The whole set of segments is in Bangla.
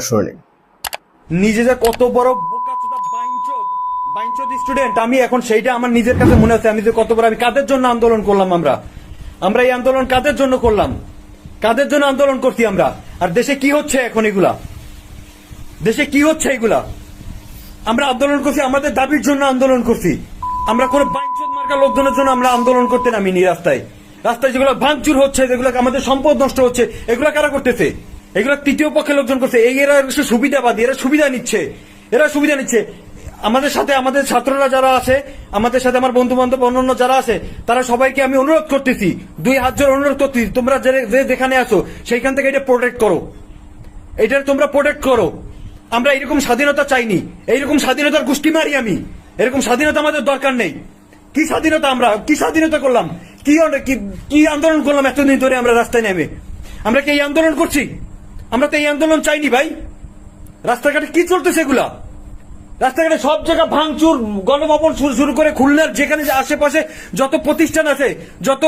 শুনে নিজে যে কত বড় বোকাচোদা বাইঞ্চোদ স্টুডেন্ট, আমি এখন সেইটা আমার নিজের কাছে মনে আছে। আমি যে কত বড়, আমি কাদের জন্য আন্দোলন করলাম, আমরা এই আন্দোলন কাদের জন্য করলাম, কাদের জন্য আন্দোলন করছি আমরা। আর দেশে কি হচ্ছে এখন, এগুলা দেশে কি হচ্ছে এগুলা। আমরা আন্দোলন করছি, আমাদের দাবির জন্য আন্দোলন করছি। আমরা কোন বাইঞ্চোদ মার্কা লোকজনের জন্য আমরা আন্দোলন করতে নামিনি। রাস্তায় রাস্তায় যেগুলো ভাঙচুর হচ্ছে, যেগুলো আমাদের সম্পদ নষ্ট হচ্ছে, এগুলা কারা করতেছে? এগুলো তৃতীয় পক্ষের লোকজন করছে। এরা সুবিধাবাদী, এরা সুবিধা নিচ্ছে। আমাদের সাথে আমাদের ছাত্ররা যারা আছে, আমাদের সাথে আমার বন্ধু বান্ধব অন্যান্য যারা আছে, তারা সবাইকে আমি অনুরোধ করতেছি, 2 হাত জোড় অনুরোধ করতেছি, তোমরা যে যেখানে আছো সেইখান থেকে এটা প্রোটেক্ট করো, এটা তোমরা প্রোটেক্ট করো। আমরা এরকম স্বাধীনতা চাইনি, এইরকম স্বাধীনতার গোষ্ঠী মারি আমি। এরকম স্বাধীনতা আমাদের দরকার নেই। কি স্বাধীনতা, আমরা কি স্বাধীনতা করলাম, কি আন্দোলন করলাম এতদিন ধরে আমরা রাস্তায় নেমে? আমরা কি এই আন্দোলন করছি? আমরা তো এই আন্দোলন চাইনি ভাই। রাস্তাঘাটে কি চলতেছে এগুলা? রাস্তাঘাটে সব জায়গা ভাঙচুর, গণভবন শুরু করে খুলনার যেখানে যে আশেপাশে যত প্রতিষ্ঠান আছে, যত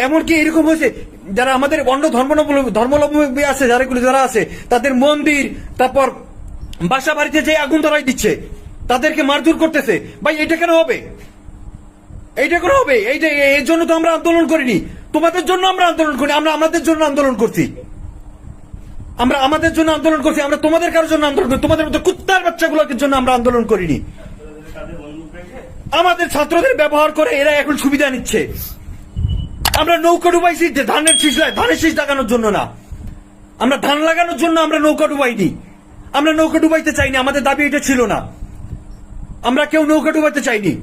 এমনকি এরকম হয়েছে, যারা আমাদের অন্য ধর্মাবলম্বী আছে, যারা আছে, তাদের মন্দির, তারপর বাসা বাড়িতে যে আগুন ধরাই দিচ্ছে, তাদেরকে মারধর করতেছে। ভাই এটা কেন হবে? এর জন্য তো আমরা আন্দোলন করিনি, তোমাদের জন্য আমরা আন্দোলন করি। আমরা আমাদের জন্য আন্দোলন করছি, আমরা তোমাদের কারোর জন্য আন্দোলন করি। তোমাদের মতো কুত্তার বাচ্চাগুলোর জন্য আমরা আন্দোলন করিনি। আমাদের ছাত্রদের ব্যবহার করে এরা এখন সুবিধা নিচ্ছে। আমরা নৌকা ডুবাইছি ধানের শীষ লাগানোর জন্য না, আমরা ধান লাগানোর জন্য আমরা নৌকা ডুবাইনি। আমরা নৌকা ডুবাইতে চাইনি, আমাদের দাবি এটা ছিল না। আমরা কেউ নৌকা ডুবাইতে চাইনি।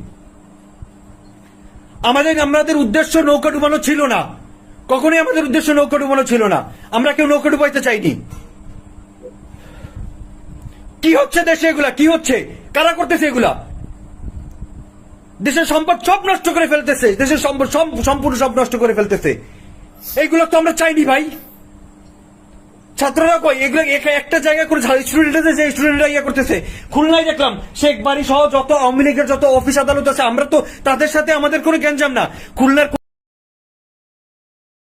আমাদের উদ্দেশ্য নৌকা ডুবানো ছিল না, কখনোই আমাদের উদ্দেশ্য নৌকা ডুবানো ছিল না। আমরা কেউ নৌকা ডুবাইতে চাইনি। কি হচ্ছে দেশে, এগুলা কি হচ্ছে, কারা করতেছে এগুলা? দেশের সম্পদ সব নষ্ট করে ফেলতেছে, দেশের সম্পদ সম্পূর্ণ সব নষ্ট করে ফেলতেছে। এইগুলো তো আমরা চাইনি ভাই। ছাত্ররা কই এগুলো? একটা জায়গা করে স্টুডেন্টরা ইয়ে করতেছে। খুলনায় দেখলাম শেখ বাড়ি সহ যত আওয়ামী লীগের যত অফিস আদালত আছে, আমরা তো তাদের সাথে আমাদের কোনো গ্যাঞ্জাম না। খুলনার